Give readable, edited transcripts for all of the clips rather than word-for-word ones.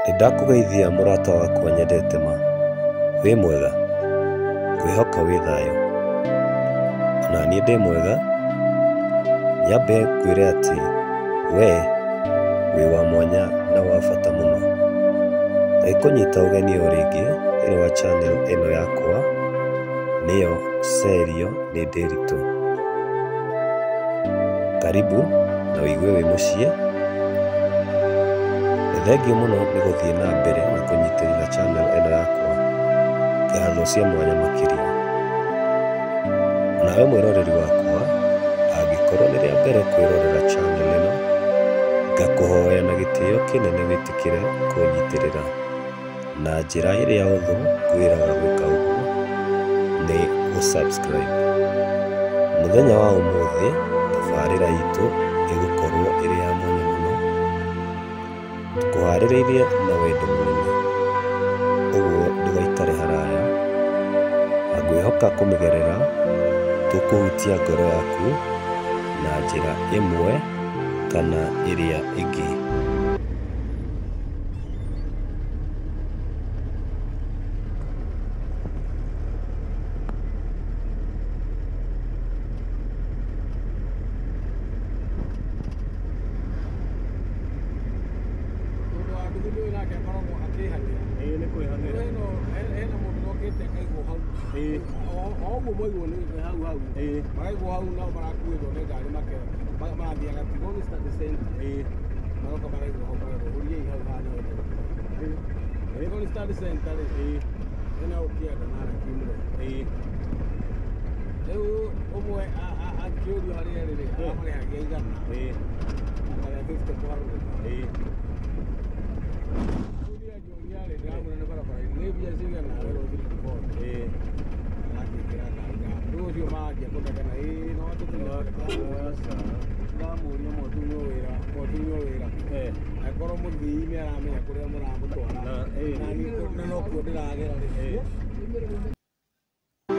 Nĩndakũgeithia mũrata wakwa nyendete ma. Wĩ mwega? Ngwĩhoka wĩ thayũ. Ona niĩ ndĩ mwega. Nyambe ngwĩre atĩ we wĩ wa mwanya na wa bata mũno. Nĩngũnyita ũgeni o rĩngĩ thĩinĩ wa channel ĩno yakwa, nĩyo Cerio nĩ Ndĩritũ. Karibu na wĩigue wĩ mũciĩ. Thengiũ mũno nĩ gũthiĩ na mbere na kũnyitĩrĩra channel ĩno yakwa ngatho cia mwanya makĩria. Nawe mwĩroreri wakwa, angĩkorwo nĩ rĩa mbere kwĩrorera channel ĩno, ngakũhoya na gĩtĩo kĩnene wĩtĩkĩre kũnyitĩrĩra. Na njĩra ĩrĩa hũthũ ngwĩraga gwĩka ũguo nĩ gũ subscribe. Mũthenya wa ũmũthĩ tabarĩra itũ ĩgũkorwo ĩrĩ ya mwanya mũno, tũkũharĩrĩirie na wendo mũnene, ũguo ndũgaikare haraya, na ngwĩhoka kũmĩgerera tũkũhutia ngoro yaku na njĩra ĩmwe kana ĩrĩa ĩngĩ.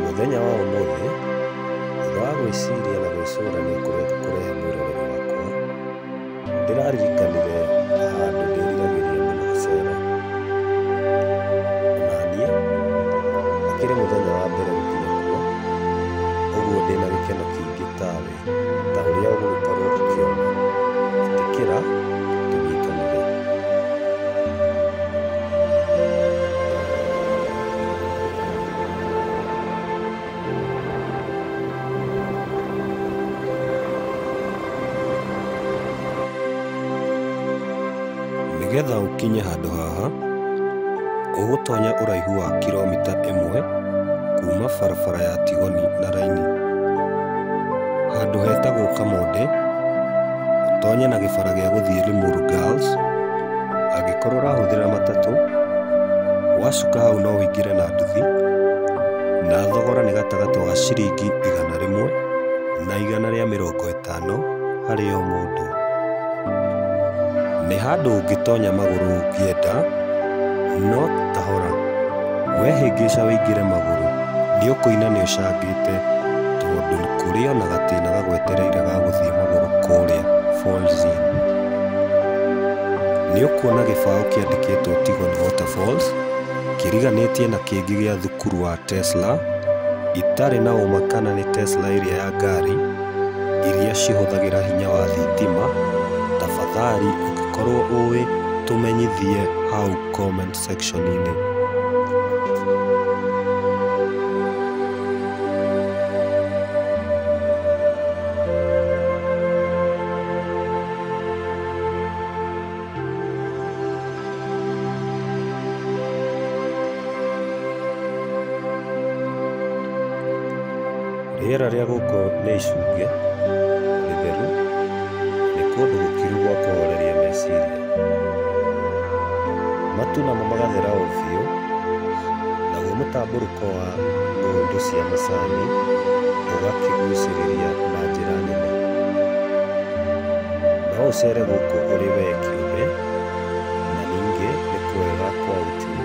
Mũthenya wa ũmũthĩ, thutha wa gwĩciria na gwĩcũrania kũrĩa tũkũrehe mwĩroreri wakwa, ndĩraririkanire handũ ndĩriragĩria mũno gũcera. Na niĩ, akĩrĩ mũthenya wa mbere gũkinya kuo, ũguo ndĩna gĩkeno kĩingĩ tawe, ta ũrĩa ũgũgĩkorwo ũkĩona. Ĩtĩkĩra tũnyitanĩre. Nĩgetha ũkinye handũ haha, ũgũtonya ũraihu wa kilomita 1 kuma barabara ya Tigoni na Raini. Handũ hetagwo Kamonde, ũtonye na gĩbara gĩa gũthiĩ Limuru Girls. Angĩkorwo ũrahũthĩra matatũ, wacuka hau no ũingĩre na nduthi, na thogora nĩ gatagatĩ wa ciringi 100 na 150 harĩ o mũndũ. Nĩ handũ ũngĩtonya magũrũ ũngĩenda, no tahora wehĩngĩca wĩingĩre magũrũ, nĩ ũkũina nĩ ũcangĩte, tondũ kũrĩ ona gatĩna gagwetereire ga gũthiĩ magũrũ kũrĩa Falls-inĩ. Nĩ ũkuona gĩbaũ kĩandĩkĩtwo Tigoni Waterfalls, kĩriganĩtie na kĩngĩ gĩa thukuru wa Tesla. Itarĩ na ũma kana nĩ Tesla ĩrĩa ya ngari iria cihũthagĩra hinya wa thitima. Tafadhali ũngĩkorwo ũĩ tũmenyithie hau comment section-inĩ. Rĩera rĩa gũkũ nĩ icunge, rĩtheru, nĩ kũndũ gũkiru gwa kũhoreria meciria. Matu namo magathera o biũ, naguo mũtambũrũko wa ng'ũndũ cia macani ũgakĩgucĩrĩria na njĩra nene. No ũcere gũkũ ũrĩ we kĩũmbe, na ningĩ nĩ kwega kwa ũtini.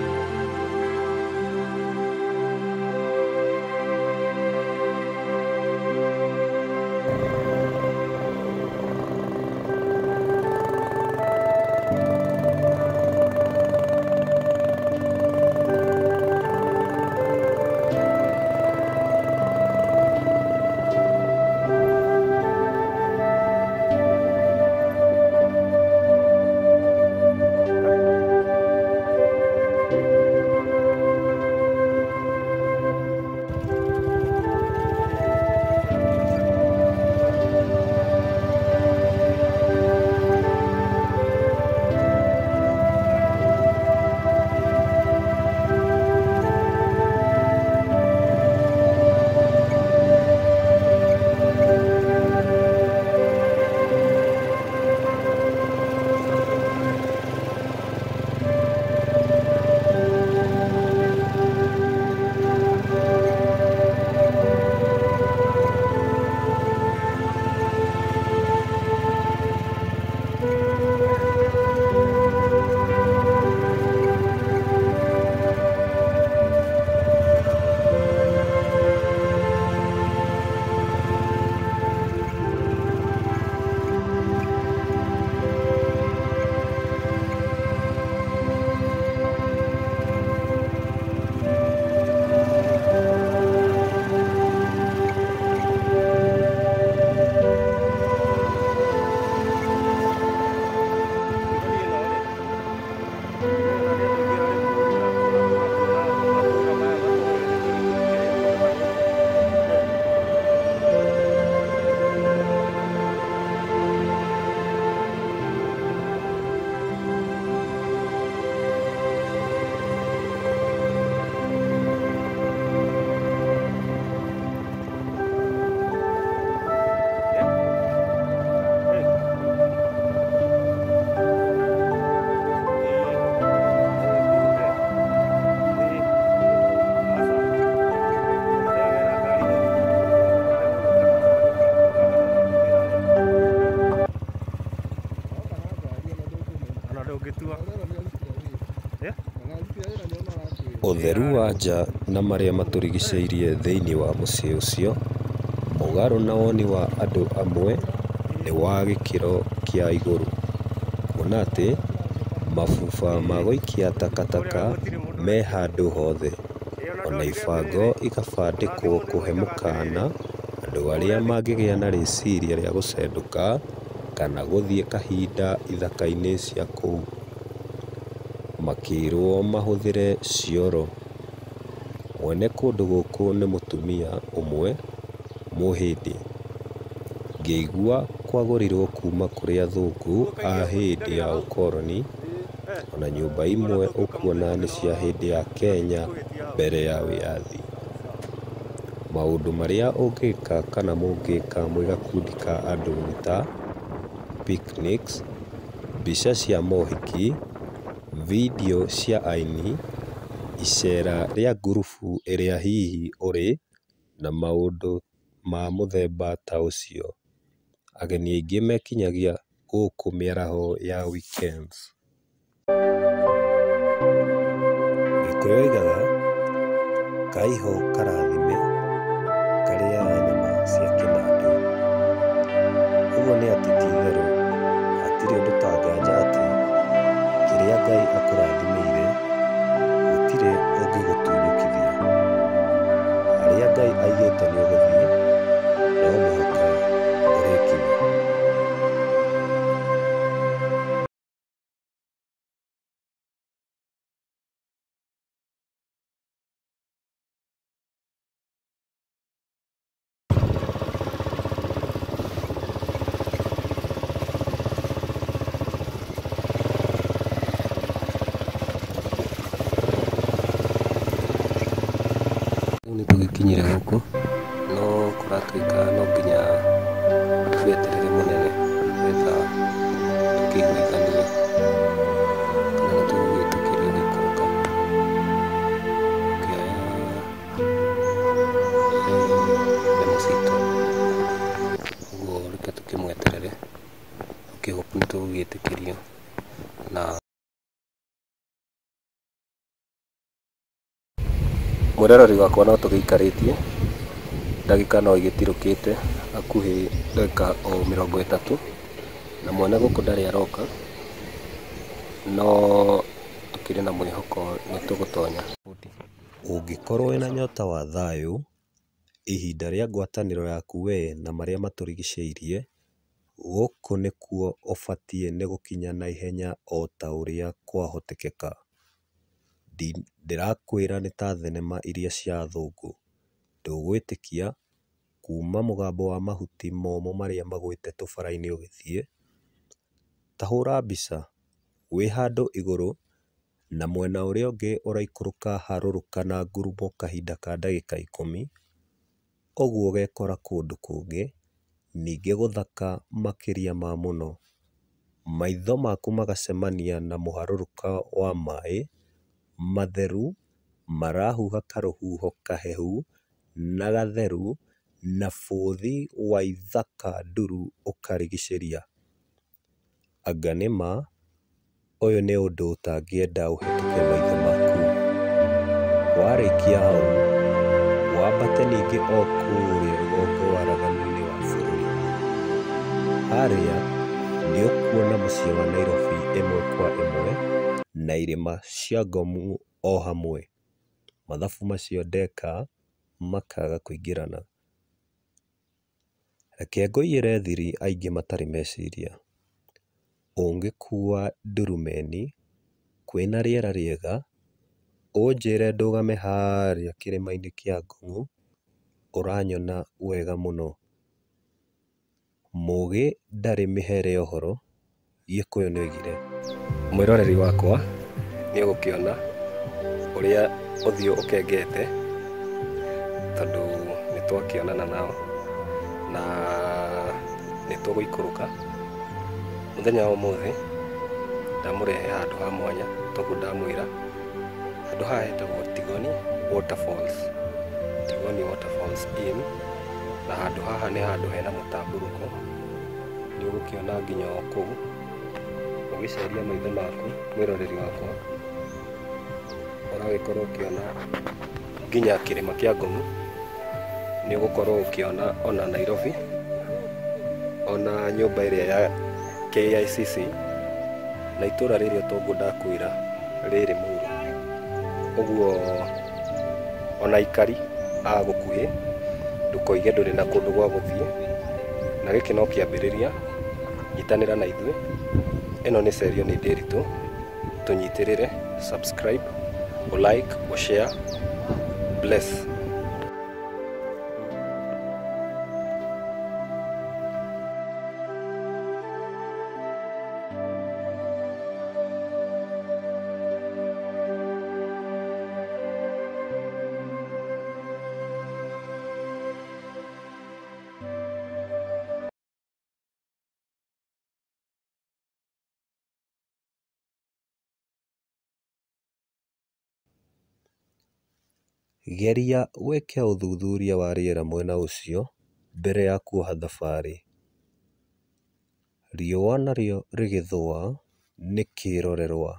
Ũtheru wa nja na marĩa matũrigicĩirie thĩinĩ wa mũciĩ ũcio, mũgarũ na woni wa andũ amwe, nĩ wa gĩkĩro kĩa igũrũ. Kuona atĩ mabuba ma gũikia takataka me handũ hothe, ona ibango ikabandĩkwo kũhe mũkana andũ arĩa mangĩgĩa na rĩciria rĩa gũcendũka kana gũthiĩ kahinda ithaka-inĩ cia kũu. Makĩrwo mahũthĩre cioro. Mwene kũndũ gũkũ nĩ mũtumia ũmwe mũhĩndĩ. Ngĩigua kwagũrirwo kuma kũrĩ athũngũ a hĩndĩ ya ũkoroni, ona nyũmba imwe ũkuona nĩ cia hĩndĩ ya Kenya mbere ya wĩyathi. Maũndũ marĩa ũngĩka kana mũngĩka mwĩ gakundi ka andũ nĩ ta picnics, mbica cia mohiki, video cia aini, icera rĩa ngurubu ĩrĩa hihi ũrĩ, na maũndũ ma mũthemba ta ũcio. Ageni aingĩ mekinyagia gũkũ mĩaraho ya weekends. Gĩkũyũ oigaga, Ngai ho karathime karĩaga nyama cia kĩnandũ. Ũguo nĩ atĩ ti itherũ, hatirĩ ũndũ ta nganja atĩ kĩrĩa Ngai akũrathimĩire gũtirĩ ũngĩgũtunyũkithia. Harĩa Ngai aigĩte nĩ ũgũthiĩ, no mũhaka ũrĩkinya. Nĩ tũgĩkinyire gũkũ, no kũratuĩka no nginya tweterere mũnene nĩgetha tũkĩiguithanie kana nĩ tũgũgĩtĩkĩrio gũikũrũka. Tũkĩoya nyamũ citũ, ũguo reke tũkĩmweterere, tũkĩhope nĩ tũgũgĩtĩkĩrio. Na mwĩroreri wakwa no tũgĩikarĩtie, ndagĩka no igĩtirũkĩte hakuhĩ ndagĩka o 30, na mwene gũkũ ndarĩ aroka, no tũkĩrĩ na mwĩhoko nĩ tũgũtonya. Ũngĩkorwo wĩna nyota wa thayũ, ihinda rĩa ngwatanĩro yaku we na marĩa matũrigicĩirie, gũkũ nĩkuo ũbatiĩ nĩ gũkinya na ihenya o ta ũrĩa kwahotekeka. Ndĩrakwĩra nĩ ta thenema iria cia athũngũ. Ndũgwĩtĩkia, kuma mũgambo wa mahuti momũ marĩa magwĩte tũbara-inĩ ũgĩthiĩ, ta hũra mbica wĩ handũ igũrũ na mwena ũrĩa ũngĩ ũraikũrũka harũrũka na ngurumo kahinda ka ndagĩka 10, ũguo ũgekora kũndũ kũngĩ, ningĩ gũthaka makĩria ma mũno. Maitho maku magacemania na mũharũrũka wa maĩ matheru, marahuha karũhuho kahehu na gatheru, na bũthi wa ithaka nduru ũkarigicĩria. Anga nĩma, ũyũ nĩ ũndũ ũtangĩenda ũhetũke maitho maku. Warĩkia hau, wambate ningĩ o kũrĩa rũgongo waraganu-inĩ wa bũrũri. Harĩa nĩ ũkuona mũciĩ wa Nairobi ĩmwe kwa ĩmwe, na irĩma cia Ngong o hamwe. Mathabu macio ndeka makaga kũingĩrana. Reke ngũiyĩre thiri aingĩ matarĩ meciria. Ũngĩkua ndurumeni kwĩna rĩera rĩega, ũnjĩre ndũgame harĩa kĩrĩma-inĩ kĩa Ngong, ũranyona wega mũno. Mũgĩ ndarĩ mĩhere ya ũhoro, Gĩkũyũ nĩoigire. Mwĩroreri wakwa nĩ ũgũkĩona ũrĩa ũthiũ ũkengete, tondũ nĩ twakĩonana nao na nĩ tũgũikũrũka. Mũthenya wa ũmũthĩ ndamũrehe handũ ha mwanya, tondũ ndamwĩra handũ haha hetagwo Tigoni Waterfalls, Tigoni Waterfalls Inn, na handũ haha nĩ handũ hena mũtambũrũko. Nĩ ũgũkĩona nginya o kũu ũgĩceria maitho maku mwĩroreri wakwa, ũragĩkorwo ũkĩona nginya kĩrĩma kĩa Ngong'u, nĩ ũgũkorwo ũkĩona ona Nairobi, ona nyũmba ĩrĩa ya KICC, na itũra rĩrĩa Tongo ndakwĩra rĩrĩ Mũũrũ. Ũguo ona aikari a gũkuhĩ ndũkoige ndũrĩ na kũndũ gwa gũthiĩ, na gĩkĩ no kĩambĩrĩria. Nyitanĩra na ithuĩ, ĩno nĩ Cerio nĩ Ndĩritũ, tũnyitĩrĩre, subscribe, like, share, bless. Geria wĩke ũthuthuria wa rĩera mwena ũcio mbere ya kuoha thabarĩ. Riũa narĩo rĩgĩthũa nĩ kĩrorerwa.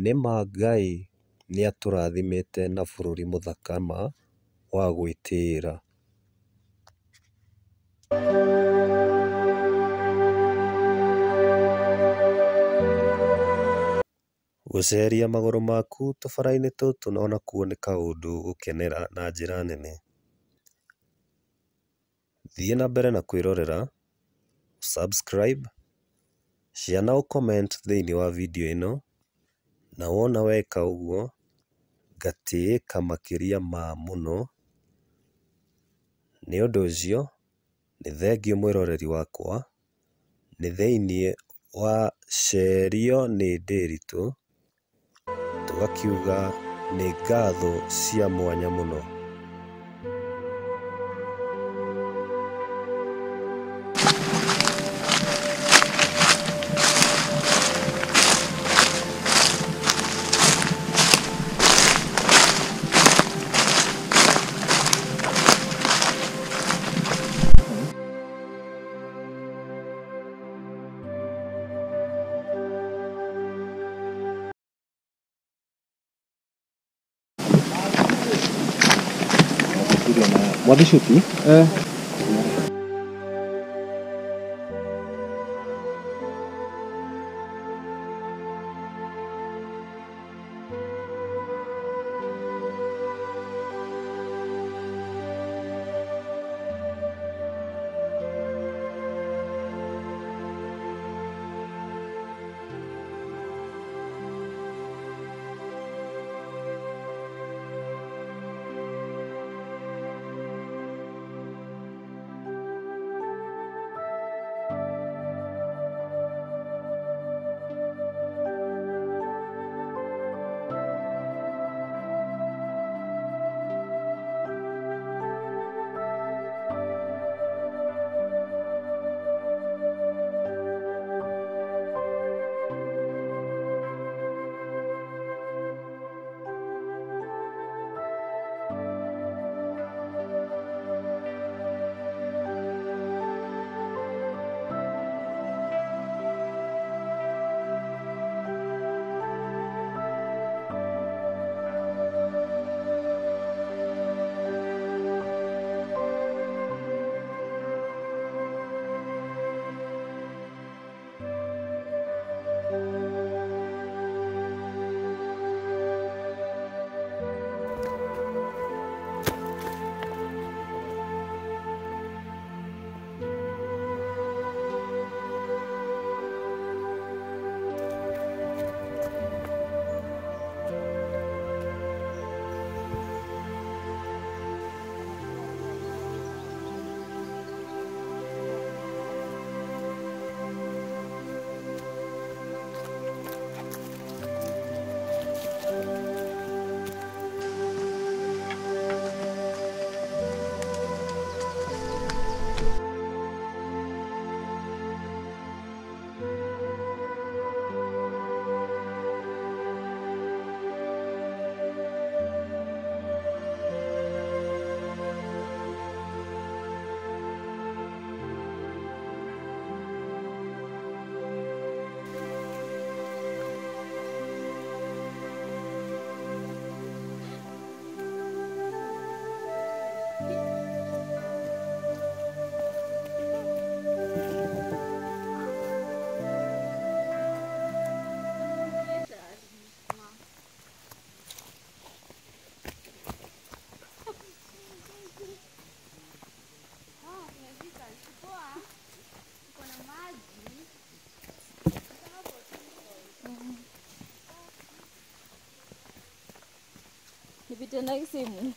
Nĩma Ngai nĩatũrathimĩte na bũrũri mũthaka ma wa gwĩtĩĩra. Gũceria magũrũ maku tũbara-inĩ tũtũ onakuo nĩ kaũndũ gũkenera na njĩra nene. Thiĩ na mbere na kwĩrorera, subscribe, share na comment thĩinĩ wa video ĩno, na wona weka ũguo, gatĩĩka makĩria ma mũno. Nĩ ũndũ ũcio, nĩ thengiũ mwĩroreri wakwa, nĩ thĩinĩ wa Cerio nĩ Ndĩritũ, tũgakiuga nĩ ngatho cia mwanya mũno. Wadishuti? Ito na simu.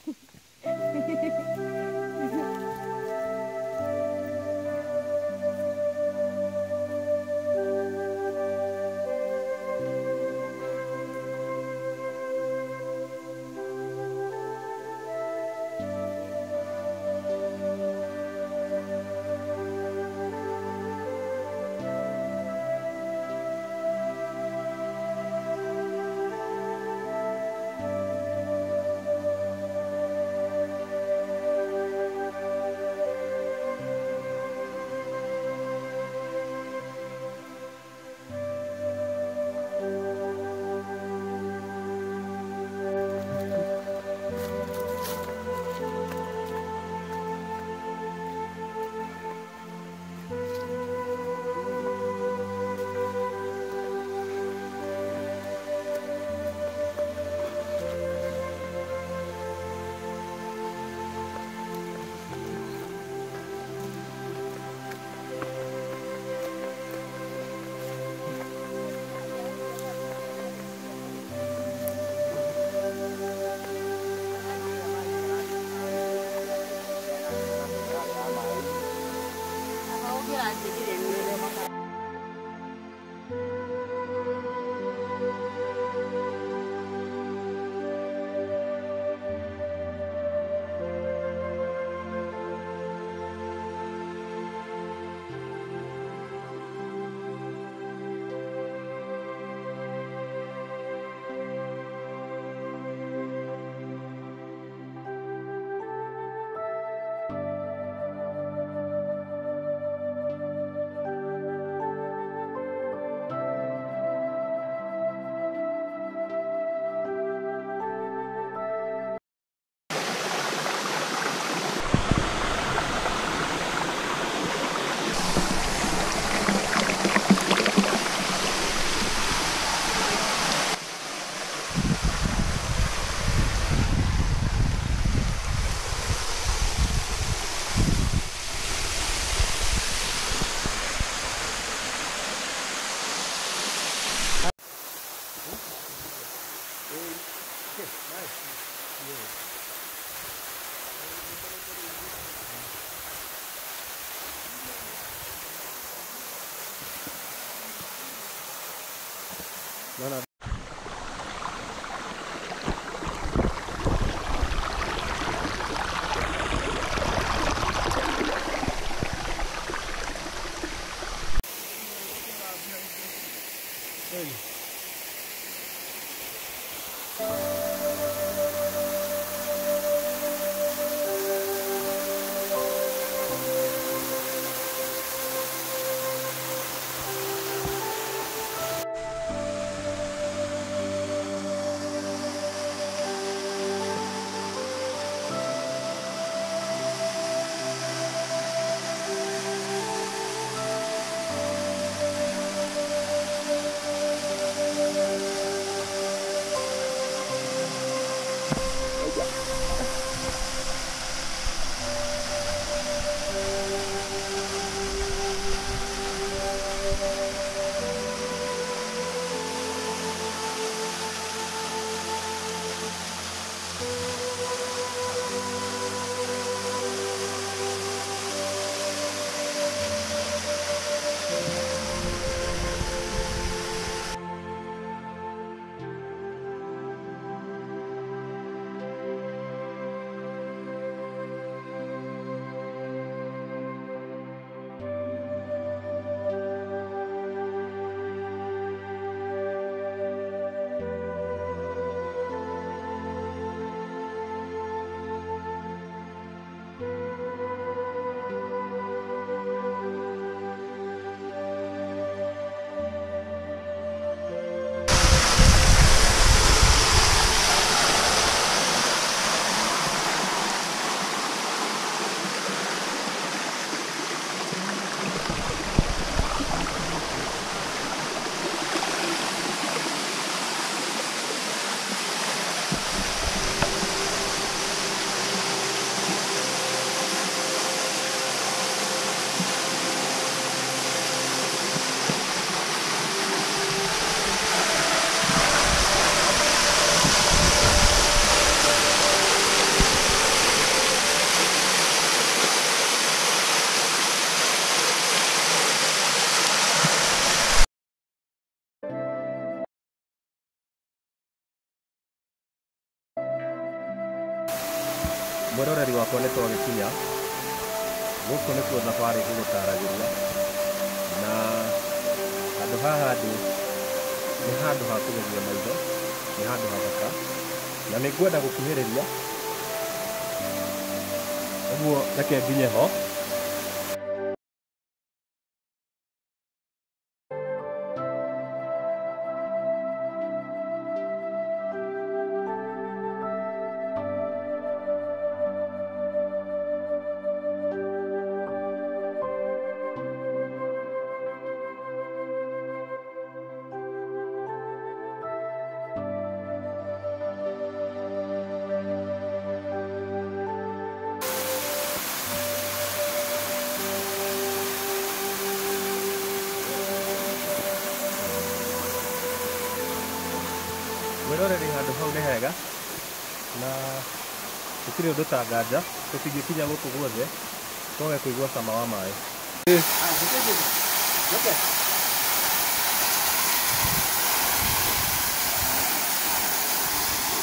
Mana? mwiroreri wakwa nĩ twagĩkinya gũkũ nĩkuo thabarĩ ngũgũtaragĩria, na handũ haha ndĩ nĩ handũ ha kũgeria maitho, nĩ handũ hathaka, na nĩ ngwenda gũkuhĩrĩria, ũguo reke nginye ho. Mwĩroreri handũ hau nĩ hega, na gũtirĩ ũndũ ta nganja, tũtingĩkinya gũkũ guothe twage kũigua cama wa maĩ.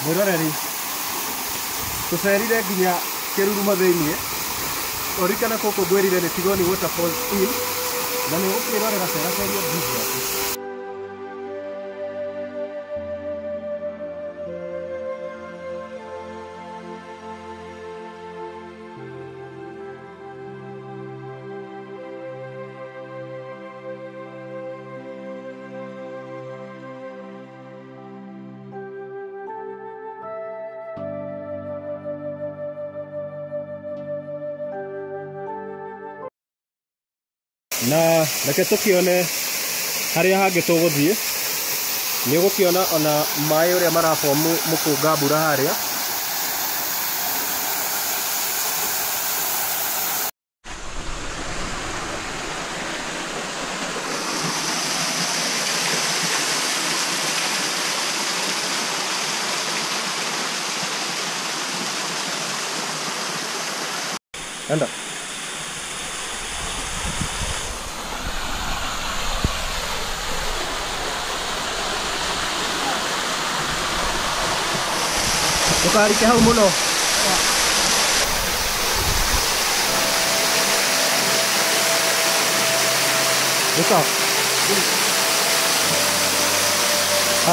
Mwĩroreri, tũcerire nginya kĩruruma thĩiniĩ, ũririkane gũkũ ngwĩrire nĩ Tigoni Waterfalls Inn, na nĩ ũgũkĩrorera ceraceria video yaku. Na reke tũkĩone harĩa hangĩ tũgũthiĩ, nĩ ũgũkĩona ona maĩ ũrĩa marabomu mũkũnga mbura harĩa. Enda. Tukarike hau muno. Bisa.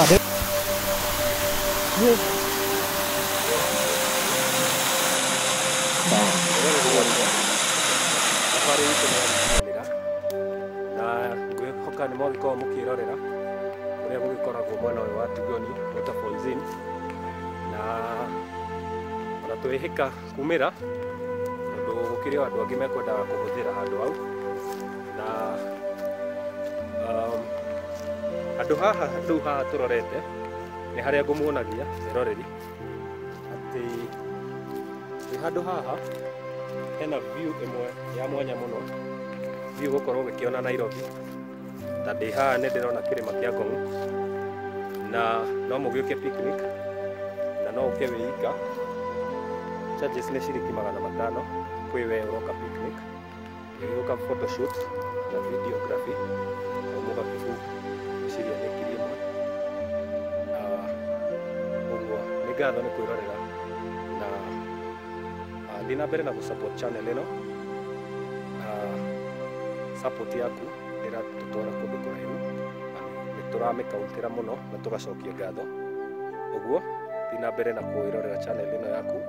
Deh. Na ngwĩhoka nĩ mũgĩkorwo mũkĩrorera ũrĩa gũgĩkoragwo mwena ũyũ wa Tigoni Waterfalls Inn, na ona twĩhĩka kumĩra tondũ gũkĩrĩ andũ angĩ mekwendaga kũhũthĩra handũ hau, na handũ haha rĩu haha tũrorete nĩ harĩa ngũmuonagia eroreri atĩ handũ haha hena view ĩmwe ya mwanya mũno, view gũkorwo ũgĩkĩona Nairobi, ta ndĩ haha nĩ ndĩrona kĩrĩma kĩa Ngong, na no mũgĩũke picnic na no ũke wĩika. Charges nĩ ciringi 500 kwĩ we ũroka picnic, ũgĩũka photoshoot na videography na mũgakĩbu ciria nĩ ngiri ĩmwe. Ũguo nĩ ngatho nĩ kwĩrorera, na thiĩ na mbere na gũsupport channel ĩno. Support yaku ĩratũtwara kũndũ kũraihu, nĩ tũramĩkaũntĩra mũno na tũgacokia ngatho. Ũguo thiĩ na mbere na kwĩrorera channel ĩno yaku.